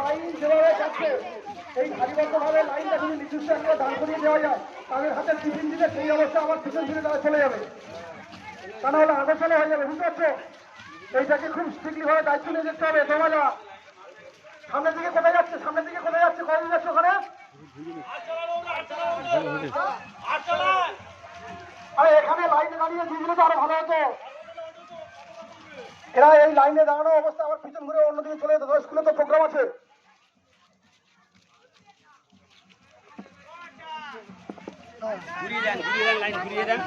Line যেভাবে যাচ্ছে এই সারিবদ্ধভাবে লাইনটা যদি নির্দিষ্ট একটা দাঁড় করিয়ে দেওয়া যায় তাদের হাতে টিফিন দিলে সেই অবস্থা আমার পিছন ফিরে তারা চলে যাবে, তা নাহলে আগোছালো হয়ে যাবে। বুঝতে পারছো? এইটাকে খুব স্ট্রিক্টলি ভাবে দায়িত্ব নিয়ে যেতে হবে। তোমার সামনের দিকে কোথায় যাচ্ছে? সামনের দিকে কোথায় যাচ্ছে? কখন যাচ্ছে ওখানে? আরে এখানে লাইনে দাঁড়িয়ে দিয়ে দিলে তো আরো ভালো হতো। এরা এই লাইনে দাঁড়ানো অবস্থা আমার পিছন ঘুরে অন্যদিকে চলে যেত। স্কুলে তো প্রোগ্রাম আছে। ঘুরিয়ে দেন লাইন ঘুরিয়ে দেন।